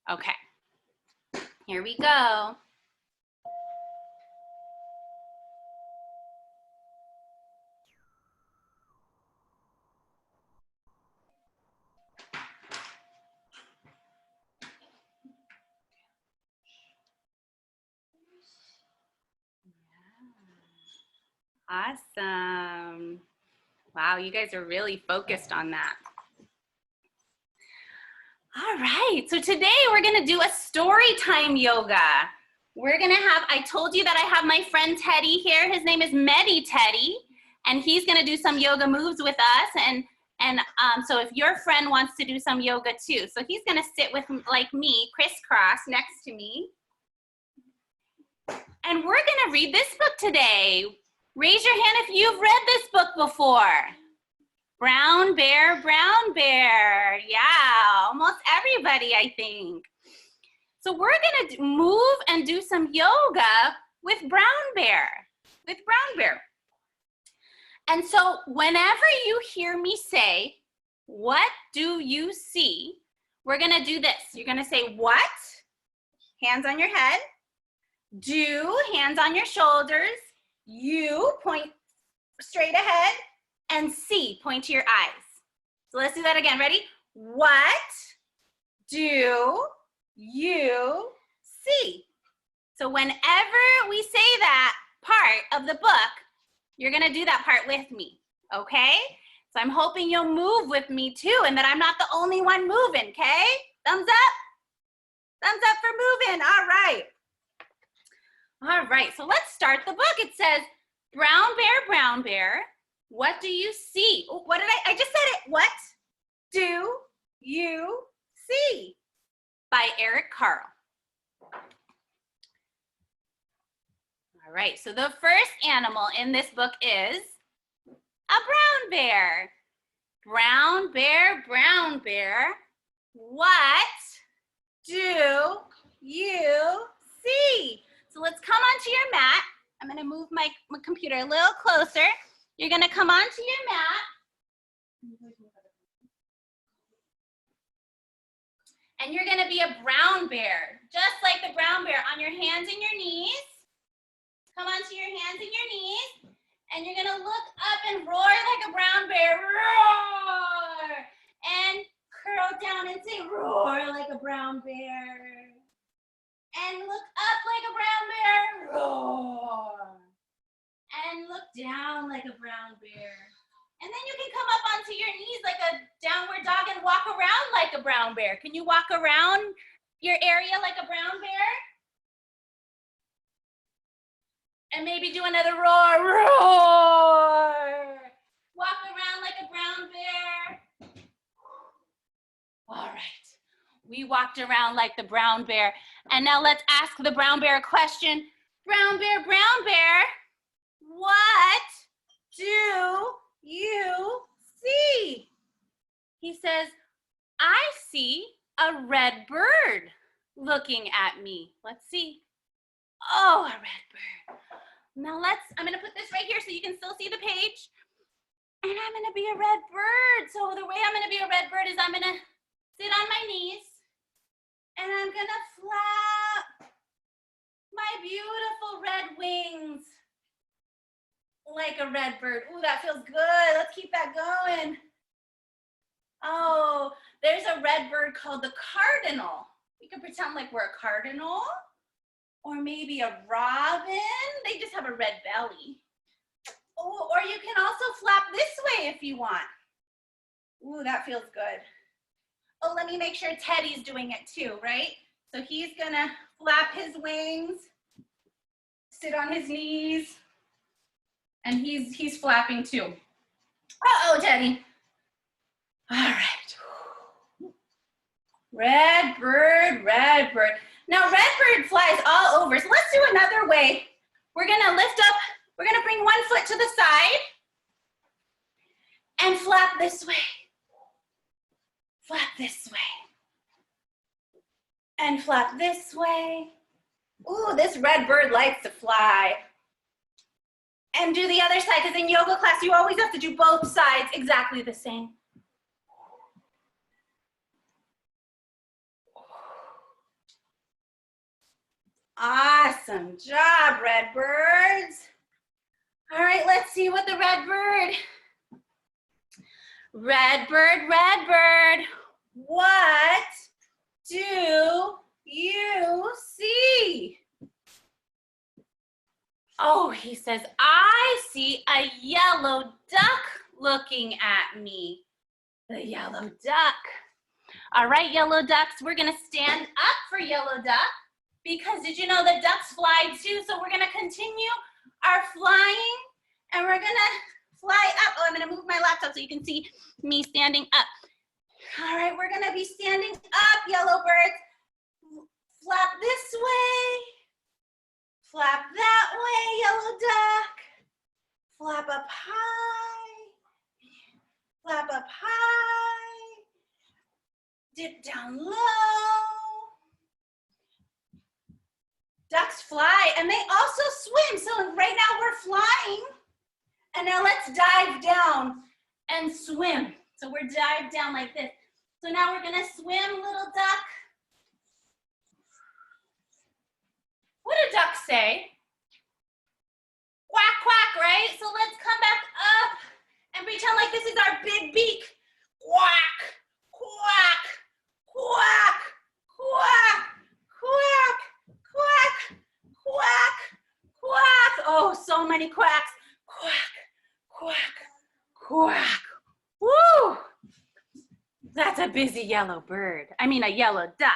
Okay, here we go. Awesome. Wow, you guys are really focused on that. All right, so today we're gonna do a story time yoga. We're gonna have, I told you that I have my friend Teddy here. His name is Medi Teddy, and he's gonna do some yoga moves with us. And so if your friend wants to do some yoga too, so he's gonna sit with, like me, crisscross next to me. And we're gonna read this book today. Raise your hand if you've read this book before. Brown Bear, Brown Bear. Yeah, almost everybody, I think. So we're gonna move and do some yoga with Brown Bear, And so whenever you hear me say, what do you see? We're gonna do this. You're gonna say what? Hands on your head. Do, hands on your shoulders. You, point straight ahead. And see, point to your eyes. So let's do that again. Ready? What do you see? So whenever we say that part of the book, you're gonna do that part with me, okay? So I'm hoping you'll move with me too and that I'm not the only one moving, okay? Thumbs up? Thumbs up for moving, all right. All right, so let's start the book. It says, Brown Bear, what do you see? Oh, what did I just said it. What do you see? By Eric Carle. All right, so the first animal in this book is a brown bear. Brown bear, what do you see? So let's come onto your mat. I'm gonna move my computer a little closer. You're gonna come onto your mat. And you're gonna be a brown bear, just like the brown bear, on your hands and your knees. Come onto your hands and your knees. And you're gonna look up and roar like a brown bear, roar! And curl down and say, roar like a brown bear. And look up like a brown bear, roar. And look down like a brown bear. And then you can come up onto your knees like a downward dog and walk around like a brown bear. Can you walk around your area like a brown bear? And maybe do another roar, roar. Walk around like a brown bear. All right, we walked around like the brown bear. And now let's ask the brown bear a question. Brown bear, what do you see? He says, I see a red bird looking at me. Let's see. Oh, a red bird. Now I'm gonna put this right here so you can still see the page. And I'm gonna be a red bird. So the way I'm gonna be a red bird is I'm gonna sit on my knees and I'm gonna flap my beautiful red wings like a red bird. Ooh, that feels good. Let's keep that going. Oh, there's a red bird called the cardinal. We could pretend like we're a cardinal or maybe a robin. They just have a red belly. Oh, or you can also flap this way if you want. Ooh, that feels good. Oh, let me make sure Teddy's doing it too, right? So he's gonna flap his wings, sit on his knees, and he's flapping too. Uh-oh, Teddy. All right. Red bird, red bird. Now, red bird flies all over. So let's do another way. We're gonna lift up, we're gonna bring one foot to the side and flap this way. Flap this way. And flap this way. Ooh, this red bird likes to fly. And do the other side, because in yoga class, you always have to do both sides exactly the same. Awesome job, Redbirds. All right, let's see what the Redbird. Redbird, Redbird, what do you see? Oh, he says, I see a yellow duck looking at me. The yellow duck. All right, yellow ducks, we're gonna stand up for yellow duck because did you know that ducks fly too? So we're gonna continue our flying and we're gonna fly up. Oh, I'm gonna move my laptop so you can see me standing up. All right, we're gonna be standing up, yellow birds. Flap this way. Flap that way, yellow duck. Flap up high. Flap up high. Dip down low. Ducks fly and they also swim. So right now we're flying. And now let's dive down and swim. So we're dived down like this. So now we're gonna swim, little duck. What do ducks say? Quack, quack, right? So let's come back up and pretend like this is our big beak. Quack, quack, quack, quack, quack, quack, quack, quack. Oh, so many quacks. Quack, quack, quack. Woo! That's a busy yellow bird. I mean a yellow duck.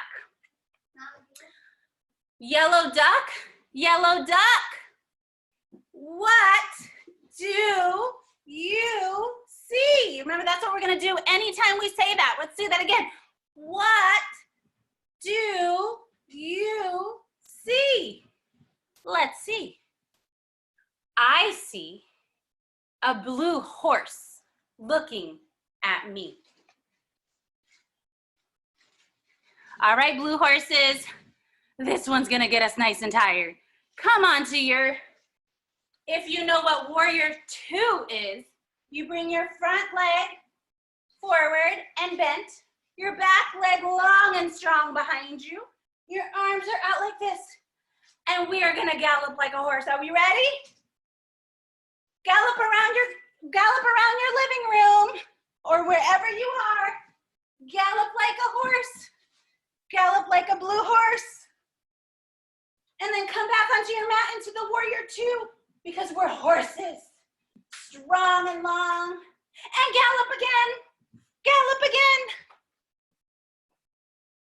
Yellow duck, yellow duck. What do you see? Remember, that's what we're gonna do anytime we say that. Let's do that again. What do you see? Let's see. I see a blue horse looking at me. All right, blue horses, this one's gonna get us nice and tired. Come on to your, if you know what warrior 2 is, you bring your front leg forward and bent, your back leg long and strong behind you, your arms are out like this, and we are gonna gallop like a horse. Are we ready? Gallop around your living room or wherever you are. Gallop like a horse. Gallop like a blue horse. And then come back onto your mat into the warrior 2 because we're horses. Strong and long. And gallop again. Gallop again.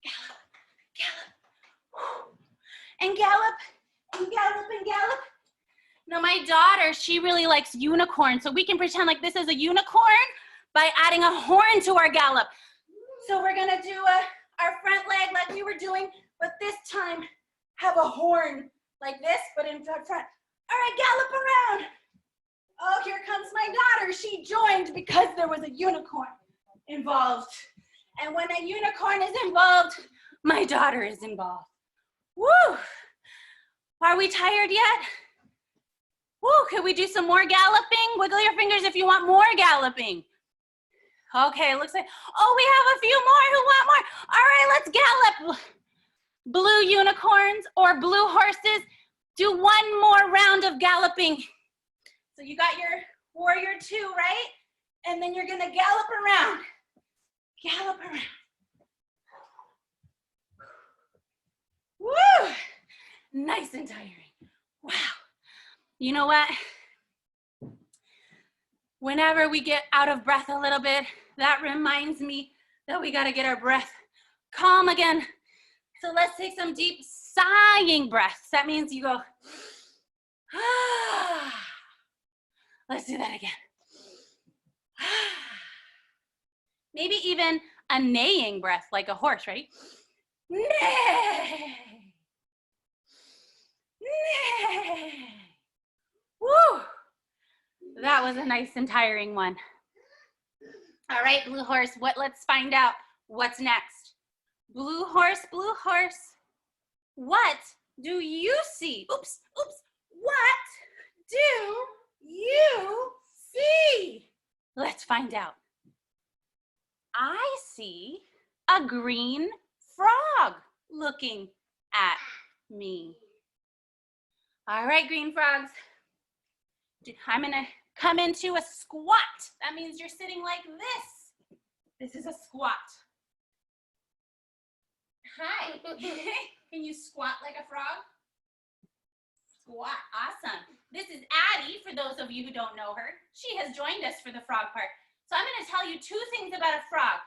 Gallop, gallop. And gallop, and gallop, and gallop. Now my daughter, she really likes unicorn, so we can pretend like this is a unicorn by adding a horn to our gallop. So we're gonna do our front leg like we were doing, but this time have a horn like this, but in front. All right, gallop around. Oh, here comes my daughter. She joined because there was a unicorn involved. And when a unicorn is involved, my daughter is involved. Woo! Are we tired yet? Woo, could we do some more galloping? Wiggle your fingers if you want more galloping. Okay, it looks like, oh, we have a few more who want more. All right, let's gallop. Blue unicorns or blue horses, do one more round of galloping. So you got your warrior 2, right? And then you're gonna gallop around. Gallop around. Woo! Nice and tiring. Wow. You know what? Whenever we get out of breath a little bit, that reminds me that we gotta get our breath calm again. So let's take some deep sighing breaths. That means you go, ah. Let's do that again. Maybe even a neighing breath like a horse, right? Neigh. Neigh. Woo! That was a nice and tiring one. All right, blue horse, let's find out what's next. Blue horse, what do you see? Oops, oops. What do you see? Let's find out. I see a green frog looking at me. All right, green frogs. I'm gonna come into a squat. That means you're sitting like this. This is a squat. Hi. Can you squat like a frog? Squat, awesome. This is Addie, for those of you who don't know her. She has joined us for the frog part. So I'm gonna tell you two things about a frog.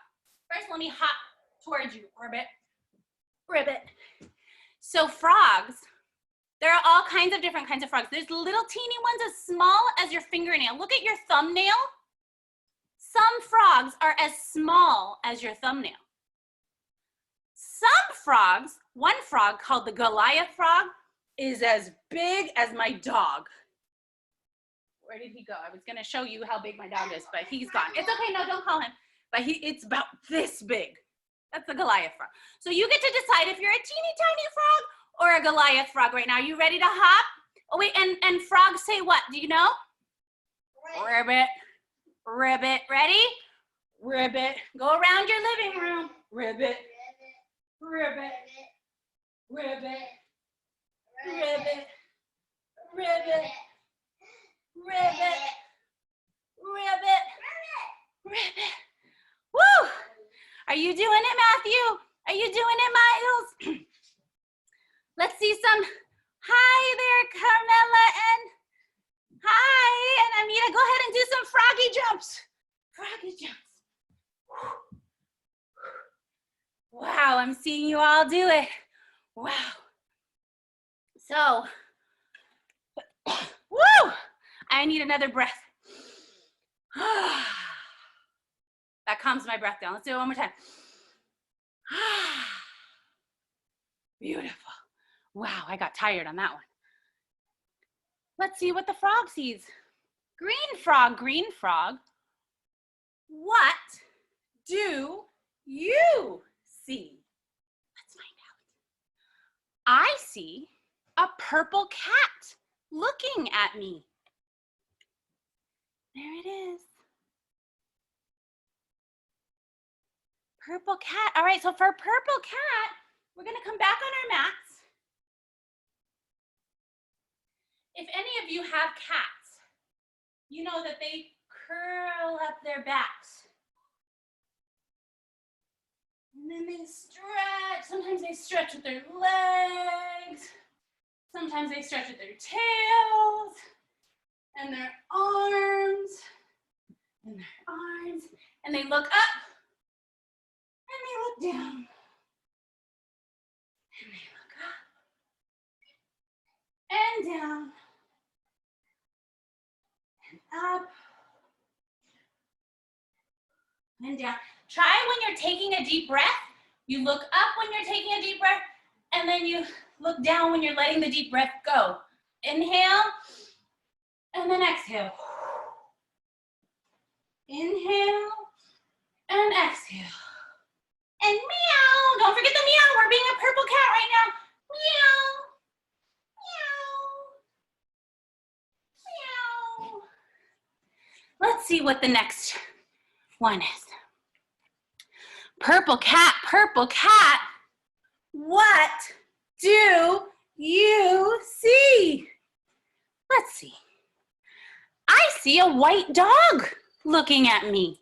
First, let me hop towards you, ribbit, ribbit. So frogs, there are all kinds of different kinds of frogs. There's little teeny ones as small as your fingernail. Look at your thumbnail. Some frogs are as small as your thumbnail. Some frogs, one frog called the Goliath frog, is as big as my dog. Where did he go? I was gonna show you how big my dog is, but he's gone. It's okay, no, don't call him. But it's about this big. That's the Goliath frog. So you get to decide if you're a teeny tiny frog or a Goliath frog right now. You ready to hop? Oh wait, and frogs say what? Do you know? Ribbit, ribbit. Ready? Ribbit. Go around your living room. Ribbit, ribbit, ribbit, ribbit, ribbit, ribbit, ribbit, ribbit. Woo! Are you doing it, Matthew? Are you doing it, Miles? Let's see some. Hi there, Carmela, and hi, and Amita. Go ahead and do some froggy jumps. Froggy jumps. Wow, I'm seeing you all do it. Wow. So, woo! I need another breath. That calms my breath down. Let's do it one more time. Beautiful. Wow, I got tired on that one. Let's see what the frog sees. Green frog, green frog. What do you see? Let's find out. I see a purple cat looking at me. There it is. Purple cat. All right, so for purple cat, we're gonna come back on our mats. If any of you have cats, you know that they curl up their backs. And then they stretch. Sometimes they stretch with their legs. Sometimes they stretch with their tails and their arms and their arms. And they look up and they look down. And they look up and down and up and down. Try when you're taking a deep breath, you look up when you're taking a deep breath, and then you look down when you're letting the deep breath go. Inhale, and then exhale. Inhale, and exhale. And meow, don't forget the meow, we're being a purple cat right now. Meow, meow, meow. Let's see what the next one is. Purple cat, what do you see? Let's see. I see a white dog looking at me.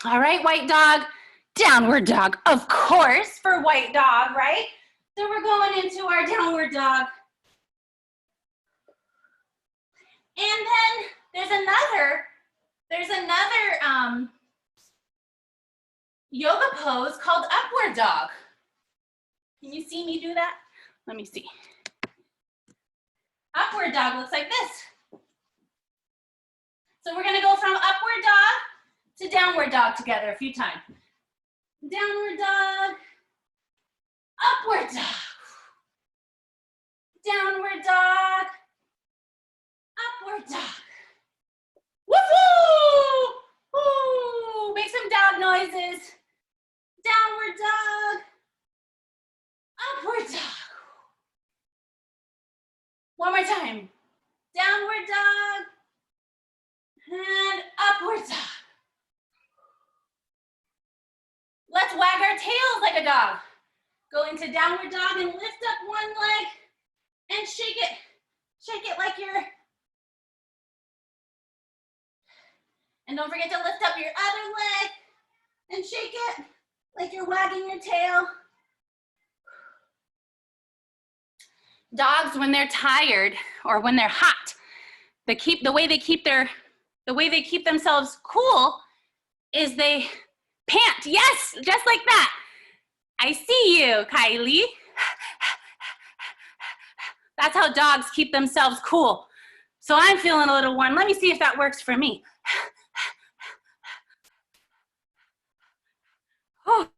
All right, white dog, downward dog, of course, for white dog, right? So we're going into our downward dog. And then there's another yoga pose called upward dog. Can you see me do that? Let me see. Upward dog looks like this. So we're gonna go from upward dog to downward dog together a few times. Downward dog, upward dog, downward dog, upward dog. Woo-hoo! Woo! Make some dog noises. Downward dog, upward dog. One more time. Downward dog and upward dog. Let's wag our tails like a dog. Go into downward dog and lift up one leg and shake it. Shake it like you're, and don't forget to lift up your other leg and shake it like you're wagging your tail. Dogs, when they're tired or when they're hot, the way they keep themselves cool is they pant. Yes, just like that. I see you, Kylie. That's how dogs keep themselves cool. So I'm feeling a little warm. Let me see if that works for me. Oh,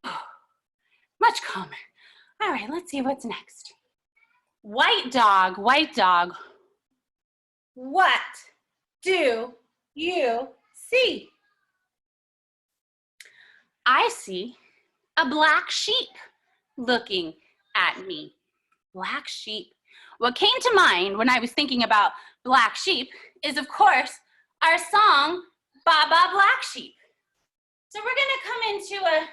much calmer. All right, let's see what's next. White dog, white dog. What do you see? I see a black sheep looking at me. Black sheep. What came to mind when I was thinking about black sheep is, of course, our song, Ba Ba Black Sheep. So we're gonna come into a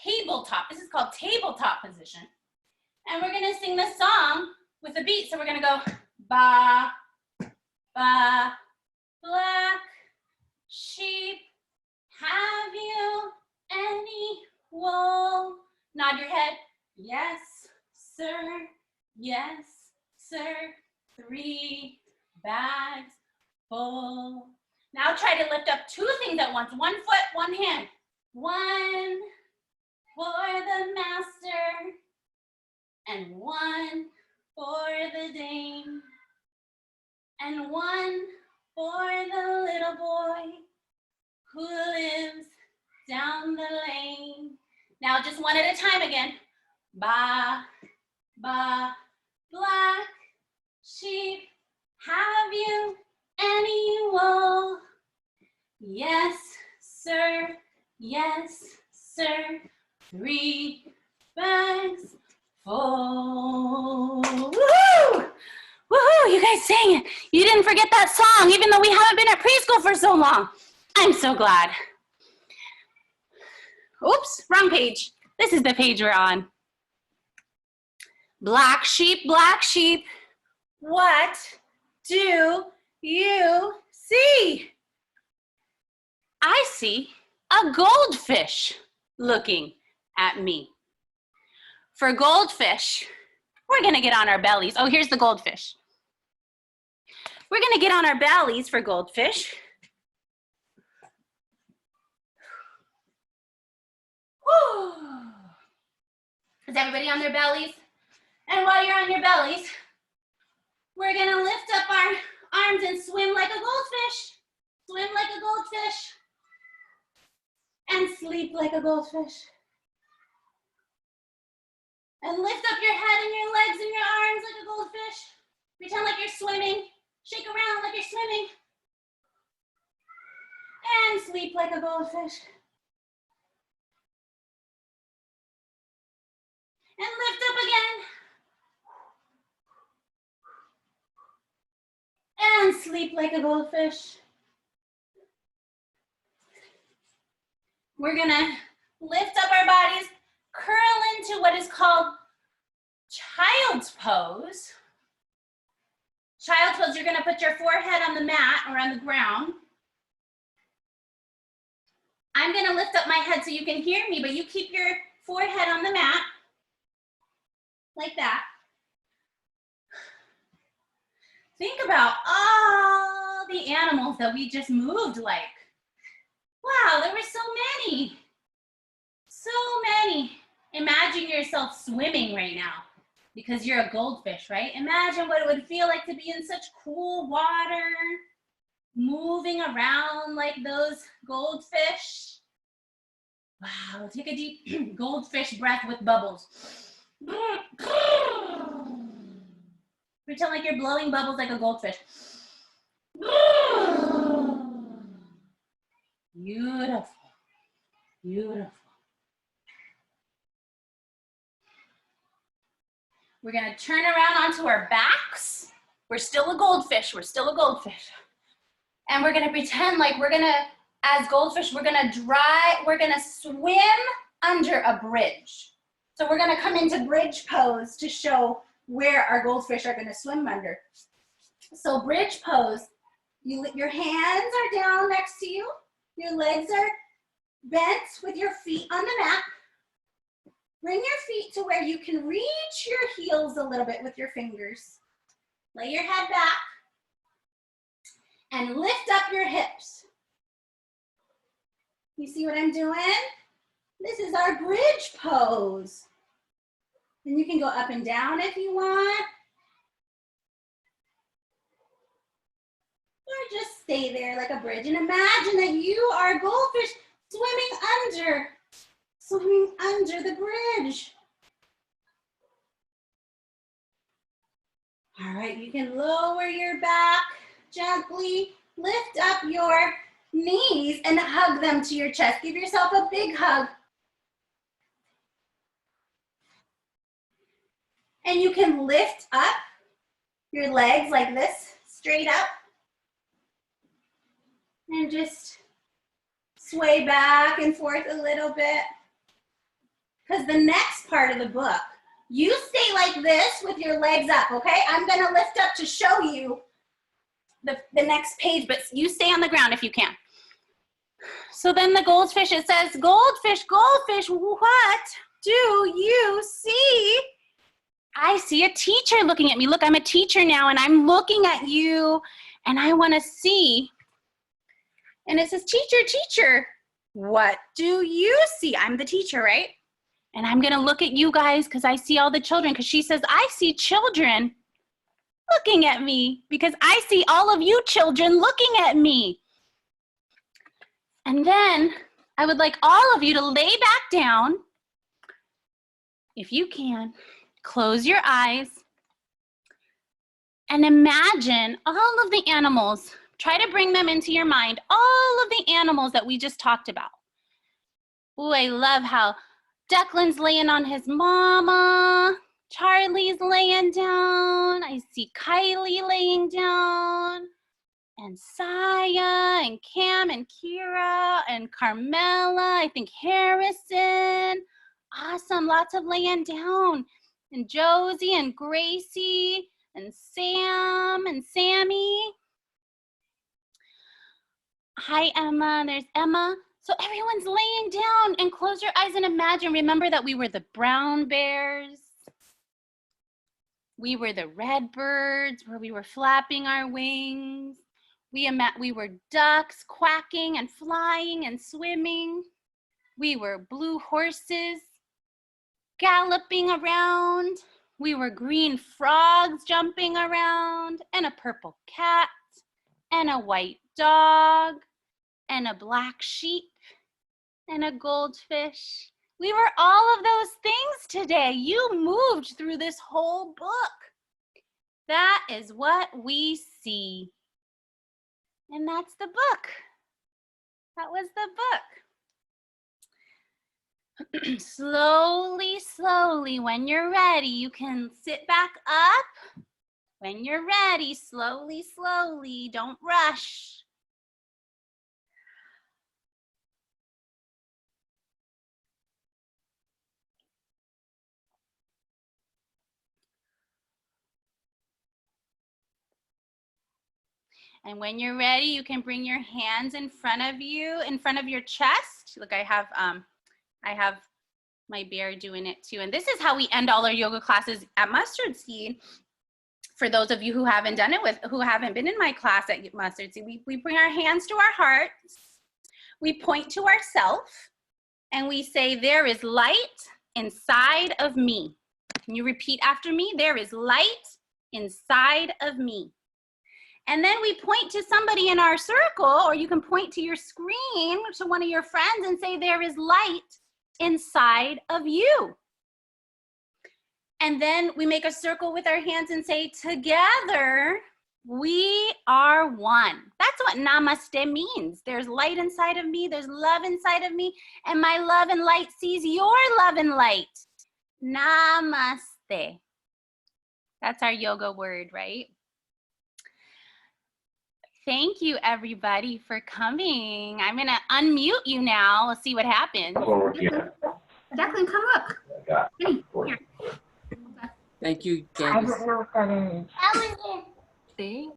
tabletop. This is called tabletop position. And we're gonna sing the song with a beat. So we're gonna go ba, ba, black sheep, have you any wool? Nod your head. Yes, sir. Yes, sir. 3 bags full. Now try to lift up 2 things at once. 1 foot, 1 hand. 1 for the master and 1 for the dame and 1 for the little boy who lives down the lane. Now just 1 at a time again. Ba, ba, black sheep, have you any wool? Yes, sir. Yes, sir. 3 bags full. Woohoo! Woohoo! You guys sang it. You didn't forget that song, even though we haven't been at preschool for so long. I'm so glad. Oops, wrong page. This is the page we're on. Black sheep, what do you see? I see a goldfish looking at me. For goldfish, we're gonna get on our bellies. Oh, here's the goldfish. We're gonna get on our bellies for goldfish. Woo. Is everybody on their bellies? And while you're on your bellies, we're gonna lift up our arms and swim like a goldfish. Swim like a goldfish. And sleep like a goldfish. And lift up your head and your legs and your arms like a goldfish. Pretend like you're swimming. Shake around like you're swimming. And sleep like a goldfish. And lift up again. And sleep like a goldfish. We're gonna lift up our bodies, curl into what is called child's pose. Child's pose, you're gonna put your forehead on the mat or on the ground. I'm gonna lift up my head so you can hear me, but you keep your forehead on the mat, like that. Think about all the animals that we just moved like. Wow, there were so many. So many. Imagine yourself swimming right now because you're a goldfish, right? Imagine what it would feel like to be in such cool water, moving around like those goldfish. Wow, take a deep goldfish breath with bubbles. Pretend like you're blowing bubbles like a goldfish. Beautiful, beautiful. We're gonna turn around onto our backs. We're still a goldfish, we're still a goldfish. And we're gonna pretend like we're gonna, as goldfish, we're gonna swim under a bridge. So we're gonna come into bridge pose to show where our goldfish are gonna swim under. So bridge pose, your hands are down next to you, your legs are bent with your feet on the mat. Bring your feet to where you can reach your heels a little bit with your fingers. Lay your head back and lift up your hips. You see what I'm doing? This is our bridge pose. And you can go up and down if you want. Or just stay there like a bridge and imagine that you are a goldfish swimming under the bridge. All right, you can lower your back gently, lift up your knees and hug them to your chest. Give yourself a big hug. And you can lift up your legs like this, straight up. And just sway back and forth a little bit. Because the next part of the book, you stay like this with your legs up, okay? I'm gonna lift up to show you the next page, but you stay on the ground if you can. So then the goldfish, it says, goldfish, goldfish, what do you see? I see a teacher looking at me. Look, I'm a teacher now and I'm looking at you and I wanna see. And it says, teacher, teacher, what do you see? I'm the teacher, right? And I'm gonna look at you guys because I see all the children, because she says, I see children looking at me because I see all of you children looking at me. And then I would like all of you to lay back down, if you can, close your eyes and imagine all of the animals. Try to bring them into your mind, all of the animals that we just talked about. Ooh, I love how Declan's laying on his mama. Charlie's laying down. I see Kylie laying down. And Saya and Cam and Kira and Carmela. I think Harrison. Awesome, lots of laying down. And Josie and Gracie and Sam and Sammy. Hi, Emma. There's Emma. So everyone's laying down and close your eyes and imagine. Remember that we were the brown bears. We were the red birds where we were flapping our wings. We were ducks quacking and flying and swimming. We were blue horses galloping around. We were green frogs jumping around and a purple cat and a white dog and a black sheep and a goldfish. We were all of those things today. You moved through this whole book. That is what we see. And that's the book. That was the book. Slowly, slowly, when you're ready, you can sit back up. When you're ready, slowly, slowly, don't rush. And when you're ready, you can bring your hands in front of you, in front of your chest. Look, I have my bear doing it too. And this is how we end all our yoga classes at Mustard Seed. For those of you who haven't done it who haven't been in my class at Mustard Seed, we bring our hands to our hearts. We point to ourselves and we say, there is light inside of me. Can you repeat after me? There is light inside of me. And then we point to somebody in our circle, or you can point to your screen to one of your friends and say, there is light inside of you. And then we make a circle with our hands and say, together, we are one. That's what namaste means. There's light inside of me, there's love inside of me, and my love and light sees your love and light. Namaste. That's our yoga word, right? Thank you, everybody, for coming. I'm going to unmute you now. We'll see what happens. Declan, come up. Hey, here. Thank you, I Candace. don't know what that is. Thank